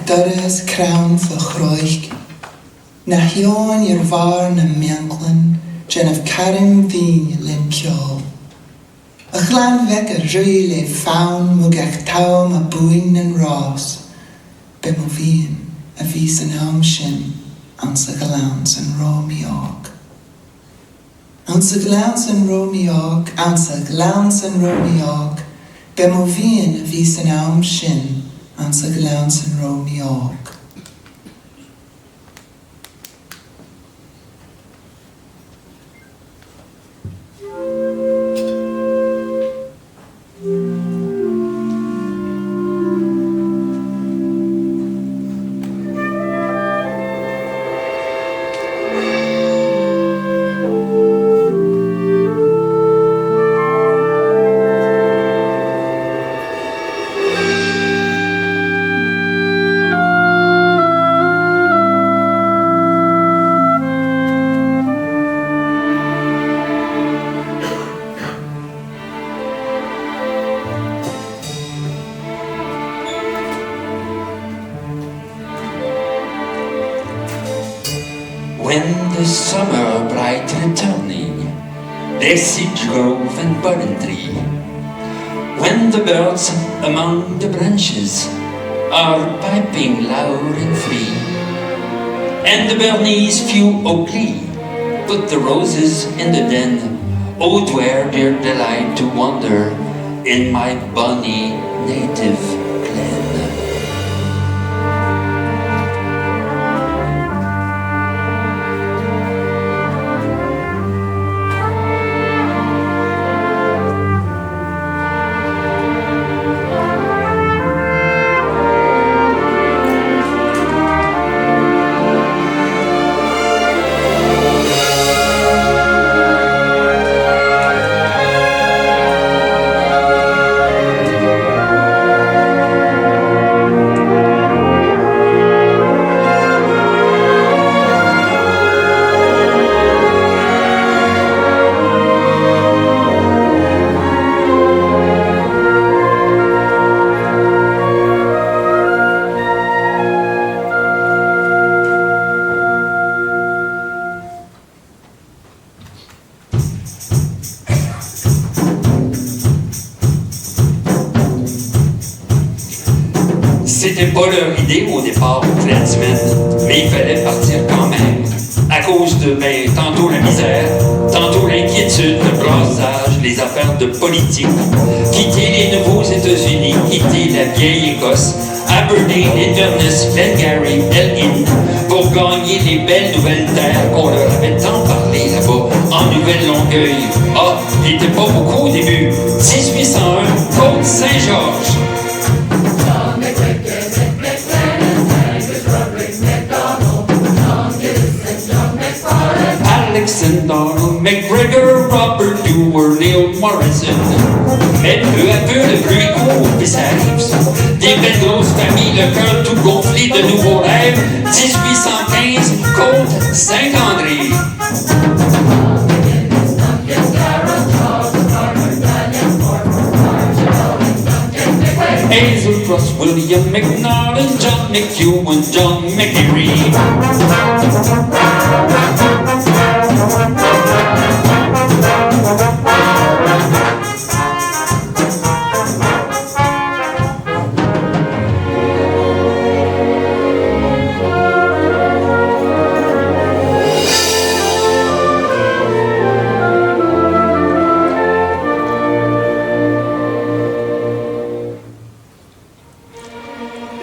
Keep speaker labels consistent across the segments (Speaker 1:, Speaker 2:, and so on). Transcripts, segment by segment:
Speaker 1: durras crown for chroich. Na hion i'r var na mianclan, gen of carim vin lin piol. A chlan vecker rwy le fawn mwgach tawm a bwyn yn ros, be mo vin a vis yn am sin, ans a galans yn Romiog. Ans a galans yn Romiog, ans a galans yn Romiog, be mo vin a vis yn am sin, ans a galans yn Romiog.
Speaker 2: When the summer bright returning, the sage grove and burning tree, when the birds among the branches are piping loud and free, and the burnies few oakley put the roses in the den, oh, where their delight to wander in my bonny native glen. C'était pas leur idée au départ, Clansmen, mais il fallait partir quand même. À cause de, tantôt la misère, tantôt l'inquiétude, le brassage, les affaires de politique. Quitter les nouveaux États-Unis, quitter la vieille Écosse, Aberdeen, Inverness, Glengarry, Elgin, pour gagner les belles nouvelles terres qu'on leur avait tant parlé là-bas, en Nouvelle-Longueuil. Ah, il était pas beaucoup au début. 1801, Côte-Saint-Georges. Alexander Donald, McGregor, Robert Dewar, Neil Morrison. Mais peu à peu, le bruit court, puis ça arrive. Des belles grosses familles, le cœur tout gonflé de nouveaux rêves. 1815, Côte Saint-André. Hazel Cross, William McNaughton, John McHugh, and John McHenry.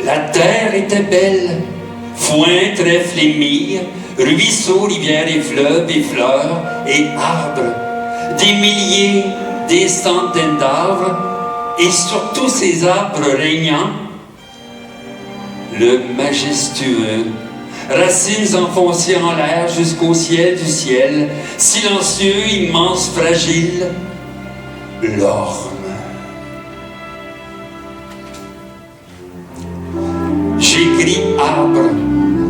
Speaker 2: La terre était belle, foin, trèfle et mire, ruisseaux, rivières et fleuves et fleurs et arbres, des milliers, des centaines d'arbres, et sur tous ces arbres régnant, le majestueux, racines enfoncées en l'air jusqu'au ciel du ciel, silencieux, immense, fragile, l'orme. J'écris arbre,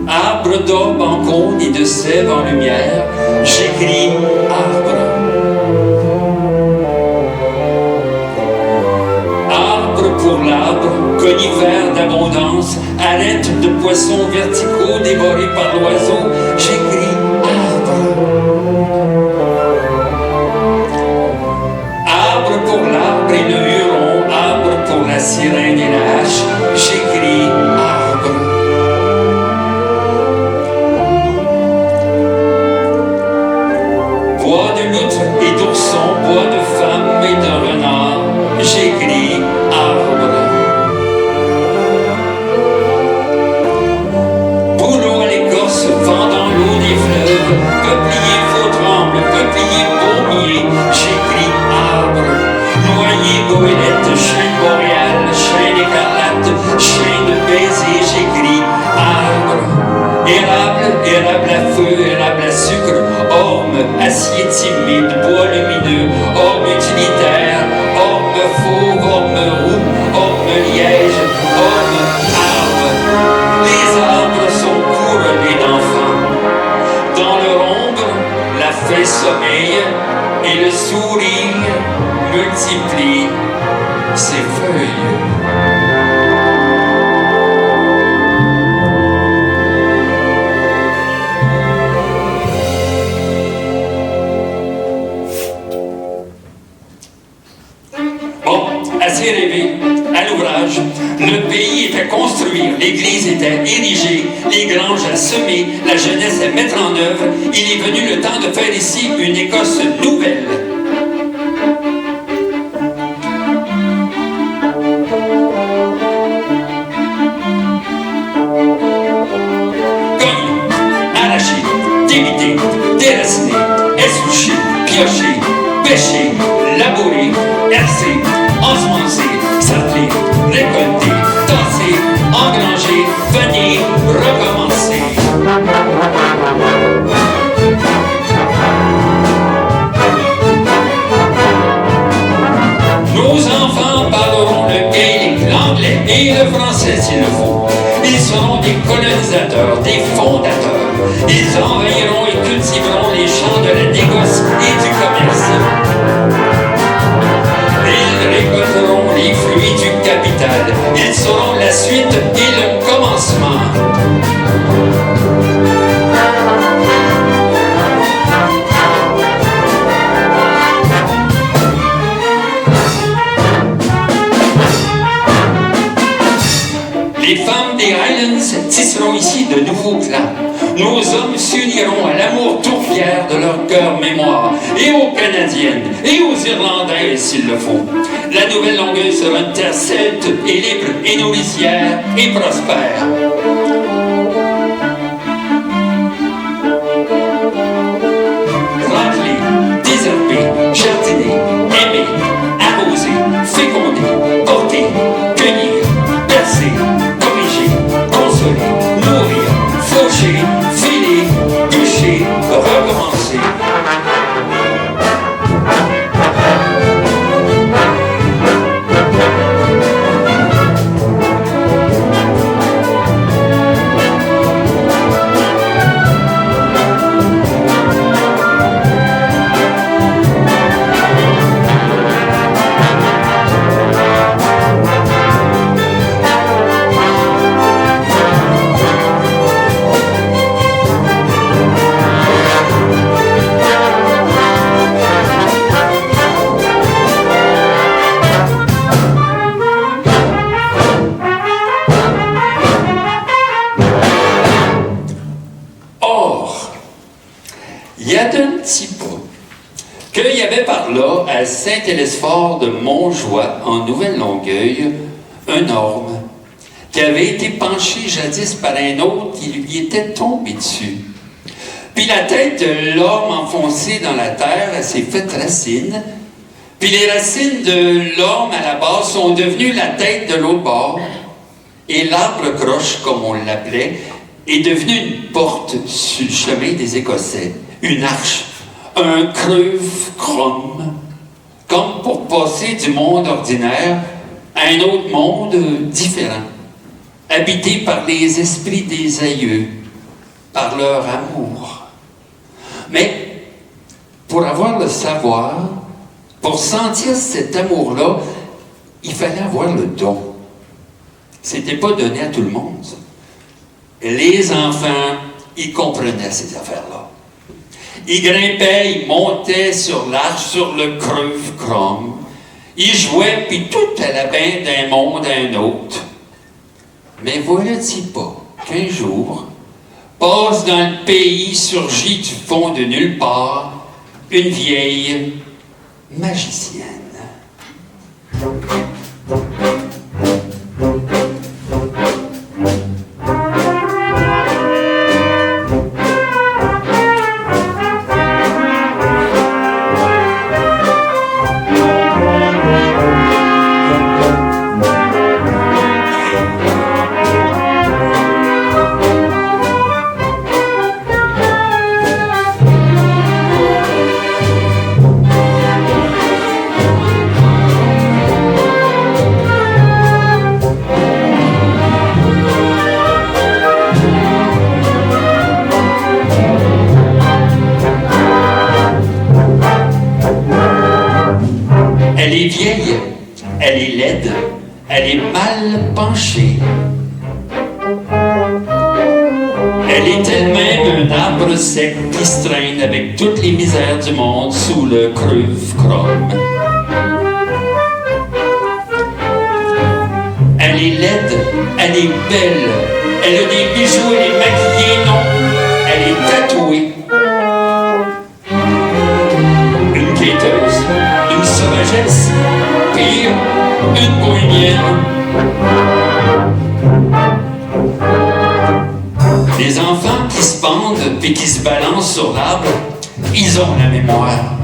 Speaker 2: arbre d'aube en cône et de sève en lumière. J'écris arbre. Arbre pour l'arbre, conifères d'abondance, arêtes de poissons verticaux dévorés par l'oiseau, j'écris arbre. Arbre pour l'arbre et le huron, arbre pour la sirène et la hache, j'écris arbre. Bois de loutre et d'ourson, bois de femme et de renard, j'écris arbre. Bouleau à l'écorce, vent dans l'eau des fleuves, peuplier faux-tremble, peuplier baumier, j'écris arbre. Noyer, goélette, chêne boréal, chêne écarlate, chêne de baiser, j'écris arbre. Érable, érable à feu, érable à sucre, orme, acier timide, bois lumineux, orme utilitaire, orme fauve, orme roux, orme liège, orme arbre. Les arbres sont couronnés d'enfants. Dans leur ombre, la fée sommeille et le sourire multiplie ses feuilles. Assez rêvé, à l'ouvrage, le pays est à construire, l'église est à ériger, les granges à semer, la jeunesse à mettre en œuvre. Il est venu le temps de faire ici une Écosse nouvelle. Cogné, arraché, débité, déraciné, essouché, pioché, pêché, labouré, hercé, ensemencé, sarclé, récolté, tassé, engrangé, venir, recommencer. Nos enfants parleront le gaélique, l'anglais et le français s'il le faut. Ils seront des colonisateurs, des fondateurs. Ils envahiront et cultiveront les champs de la négoce et du commerce. Ils récolteront les fruits du capital. Ils seront la suite et le commencement. Les femmes des Highlands tisseront ici de nouveaux clans. Nos hommes s'uniront à l'amour tourbière de leur cœur mémoire, et aux Canadiennes, et aux Irlandaises s'il le faut. La Nouvelle-Longueuil sera une terre celte, et libre, et nourricière, et prospère. Raclé, désherbé, jardiné, aimé, arrosé, fécondé, porté, cueillir, percer, corriger, consoler, nourrir, faucher, filer, toucher, recommencer. Qu'il y avait par là, à Saint-Hélesphore de Montjoie, en Nouvelle-Longueuil, un orme qui avait été penché jadis par un autre qui lui était tombé dessus. Puis la tête de l'orme enfoncée dans la terre, elle s'est faite racine. Puis les racines de l'orme à la base sont devenues la tête de l'autre bord. Et l'arbre croche, comme on l'appelait, est devenu une porte sur le chemin des Écossais, une arche. Un creux chrome, comme pour passer du monde ordinaire à un autre monde différent, habité par les esprits des aïeux, par leur amour. Mais pour avoir le savoir, pour sentir cet amour-là, il fallait avoir le don. C'était pas donné à tout le monde, ça. Les enfants, ils comprenaient ces affaires-là. Ils grimpaient, ils montaient sur l'arche, sur le creux chrome. Ils jouaient, puis tout allait bien d'un monde à un autre. Mais voilà-t-il pas qu'un jour, passe dans le pays, surgit du fond de nulle part, une vieille magicienne. Elle est vieille, elle est laide, elle est mal penchée. Elle est elle-même un arbre sec qui se traîne avec toutes les misères du monde sous le creux chrome. Elle est laide, elle est belle, elle a des bijoux, elle est maquillée, non, elle est tatouée. Une quêteuse, une sauvagesse, pire, une bohémienne. Les enfants qui se pendent et qui se balancent sur l'arbre, ils ont la mémoire.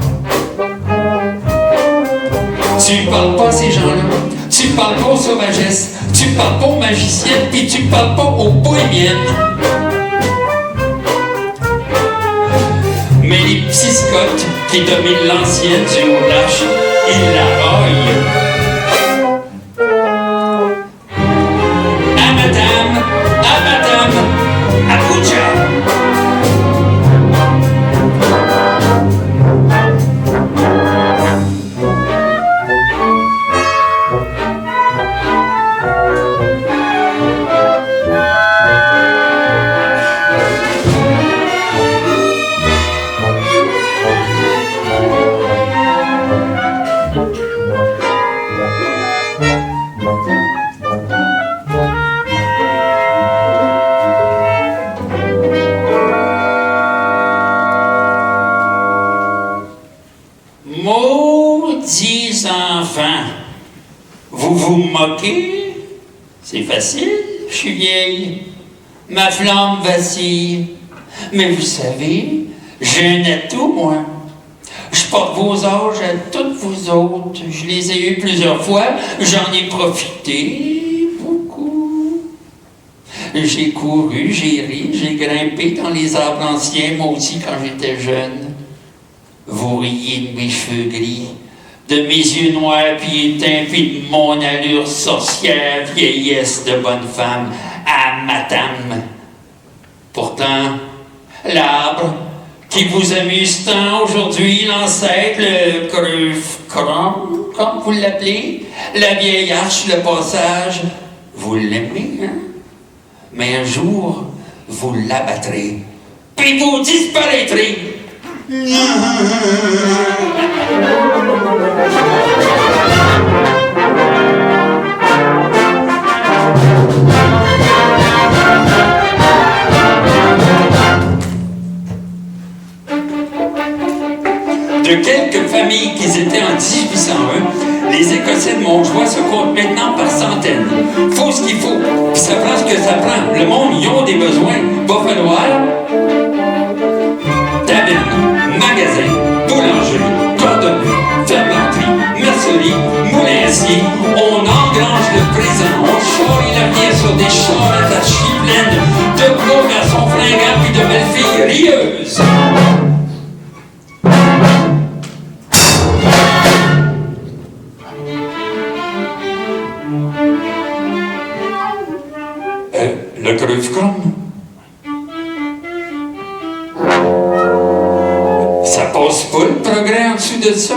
Speaker 2: Tu parles pas à ces gens-là, tu parles pas aux sauvagesses, tu parles pas aux magiciennes, puis tu parles pas aux bohémiennes. Mais les petits scots qui dominent l'ancienne du haut de l'arche, ils la roillent. À madame, à Abuja. Maudits enfants, vous vous moquez? C'est facile, je suis vieille. Ma flamme vacille. Mais vous savez, j'ai un atout, moi. Je porte vos âges à toutes vous autres. Je les ai eus plusieurs fois, j'en ai profité beaucoup. J'ai couru, j'ai ri, j'ai grimpé dans les arbres anciens, moi aussi, quand j'étais jeune. Vous riez de mes cheveux gris, de mes yeux noirs puis éteints, puis de mon allure sorcière, vieillesse de bonne femme, à madame. Pourtant, l'arbre qui vous amuse tant aujourd'hui, l'ancêtre, le creux chrome, comme vous l'appelez, la vieille arche, le passage, vous l'aimez, hein? Mais un jour, vous l'abattrez, puis vous disparaîtrez. De quelques familles qui étaient en 1801, les Écossais de Montjoie se comptent maintenant par centaines. Faut ce qu'il faut, puis ça prend ce que ça prend. Le monde, ils ont des besoins. Va falloir taverne, magasin, boulangerie, cordonnerie, fermenterie, mercerie, moulin-acier. On engrange le présent, on charrie l'avenir sur des charrettes à chie pleines de gros garçons fringants puis de belles filles rieuses. Le creux chrome. Ça passe pas le progrès en dessous de ça.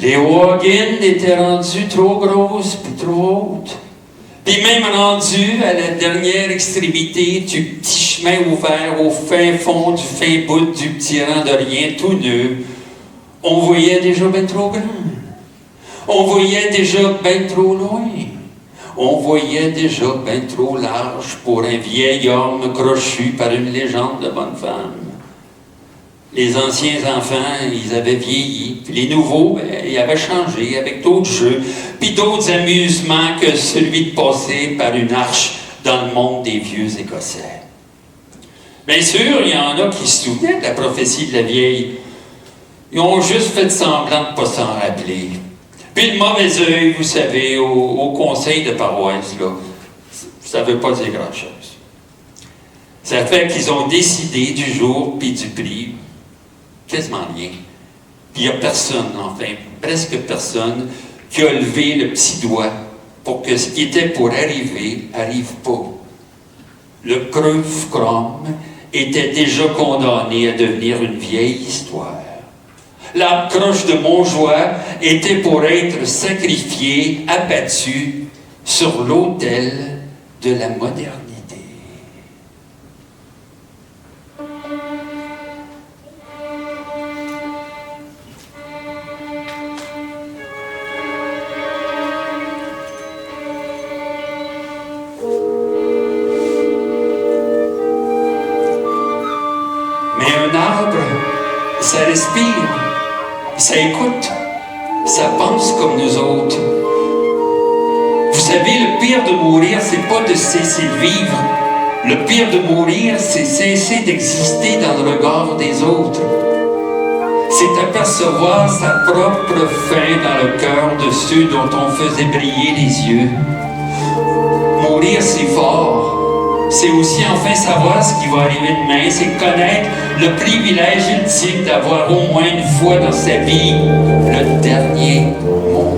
Speaker 2: Les wagons étaient rendus trop grosses puis trop hautes. Puis même rendus à la dernière extrémité du petit chemin ouvert au fin fond du fin bout du petit rang de rien tout neuf, on voyait déjà bien trop grand. On voyait déjà bien trop loin. On voyait déjà bien trop large pour un vieil homme crochu par une légende de bonne femme. Les anciens enfants, ils avaient vieilli, puis les nouveaux, ben, ils avaient changé avec d'autres jeux, puis d'autres amusements que celui de passer par une arche dans le monde des vieux Écossais. Bien sûr, il y en a qui se souvenaient de la prophétie de la vieille. Ils ont juste fait semblant de ne pas s'en rappeler. Puis le mauvais œil, vous savez, au conseil de paroisse, là, ça ne veut pas dire grand-chose. Ça fait qu'ils ont décidé du jour puis du prix, quasiment rien. Puis il n'y a personne, enfin, presque personne, qui a levé le petit doigt pour que ce qui était pour arriver, arrive pas. Le Creux-Crom était déjà condamné à devenir une vieille histoire. La croche de Montjoie était pour être sacrifiée, abattue sur l'autel de la modernité. Mais un arbre, ça respire. Ça écoute, ça pense comme nous autres. Vous savez, le pire de mourir, c'est pas de cesser de vivre. Le pire de mourir, c'est cesser d'exister dans le regard des autres. C'est apercevoir sa propre fin dans le cœur de ceux dont on faisait briller les yeux. Mourir, c'est fort. C'est aussi enfin savoir ce qui va arriver demain, c'est connaître le privilège ultime d'avoir au moins une fois dans sa vie le dernier mot.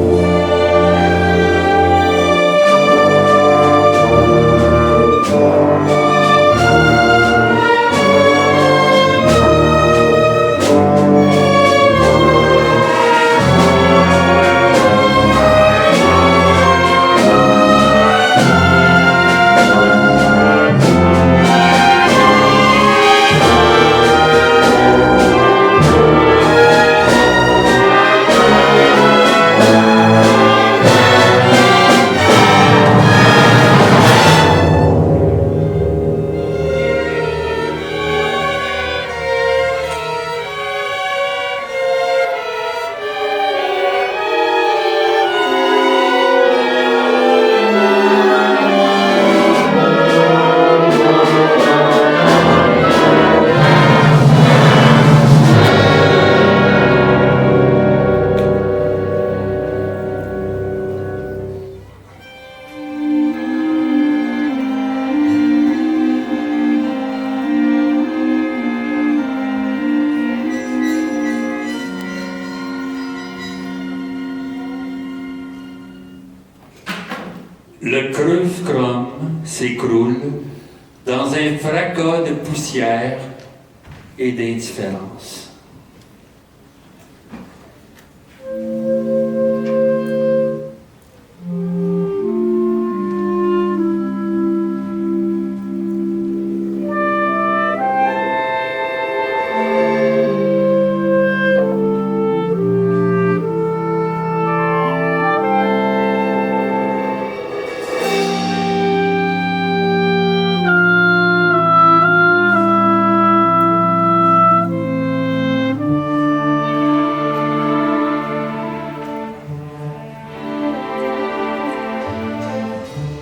Speaker 2: Le Creux-Crom s'écroule dans un fracas de poussière et d'indifférence.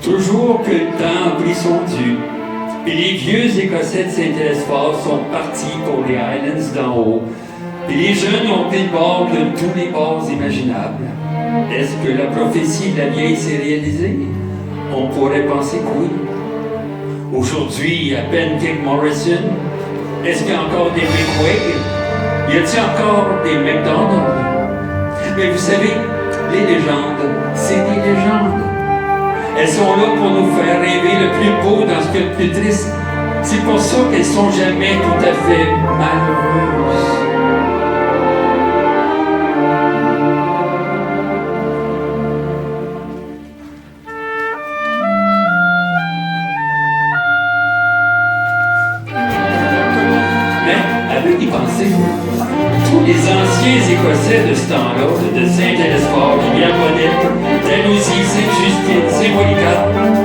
Speaker 2: Toujours que le temps a pris son dû, et les vieux Écossais de Saint-Espace sont partis pour les Highlands d'en haut, et les jeunes ont pris le bord de tous les bords imaginables. Est-ce que la prophétie de la vieille s'est réalisée? On pourrait penser que oui. Aujourd'hui, à peine Dick Morrison, est-ce qu'il y a encore des McQuaid? Y a-t-il encore des McDonald's? Mais vous savez, les légendes, c'est des légendes. Elles sont là pour nous faire rêver le plus beau dans ce qu'il y a de plus triste. C'est pour ça qu'elles sont jamais tout à fait malheureuses. peu d'y penser. Tous les anciens Écossais de ce temps-là, de Saint-Élesphore, Rivière-Bonnette, Dalhousie, Sainte-Justine, Saint-Monica,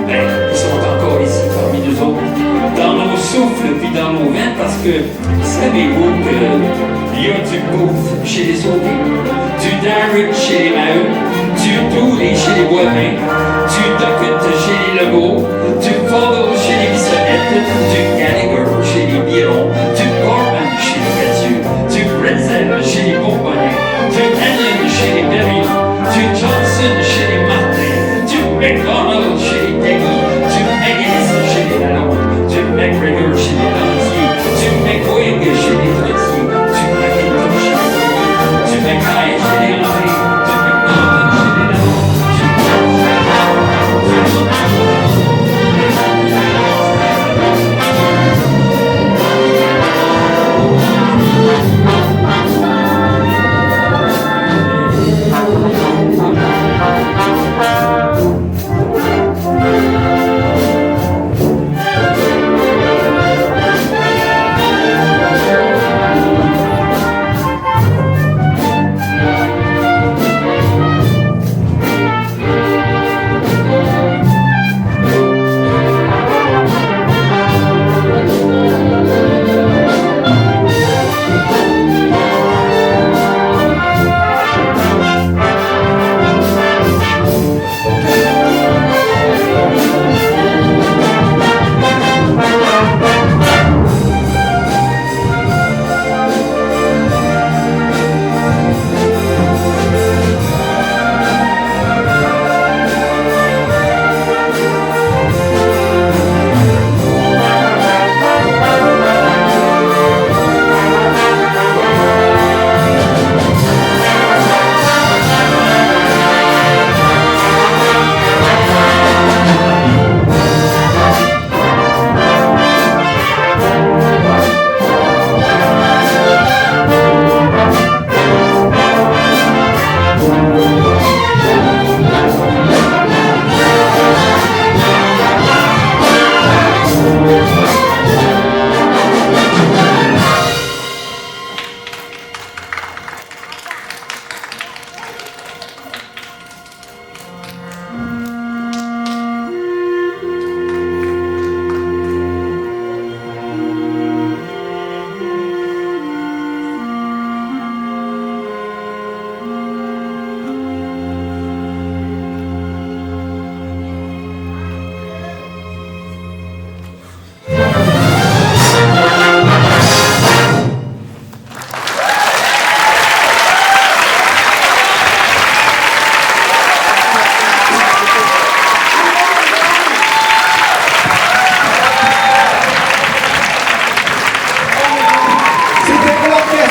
Speaker 2: ben, ils sont encore ici parmi nous autres, dans nos souffles puis dans nos vents, parce que savez-vous qu'il y a du bouffe chez les Sauvés, du Darren chez les Maheu, du Dooley chez les Boivins, du Duckett chez les Legault, du Fodder chez les Bissonnettes, du Gallagher chez les Biron, du Gorman chez les Cadieux, du Bretzel chez les Bourbonnais, du Hanlon chez les Berry, du Johnson chez les Martin, du McDonald chez les Daggy, du McGinnis chez les Lalonde, du McGregor chez les Landiers, du McWig chez les Trottiers, du McIntosh chez les Fouriers, du McKay chez les André, du McNaughton chez les Lalonde,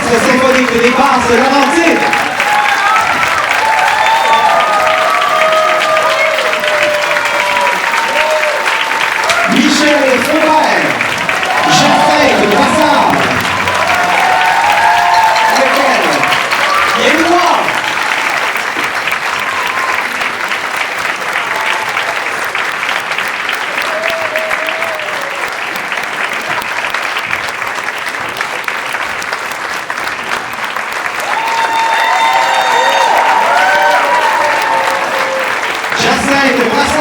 Speaker 3: symphonique des Basses Laurentides. Michel Faubert, Jacinthe Brassard, lequel et moi. Jacinthe Brassard.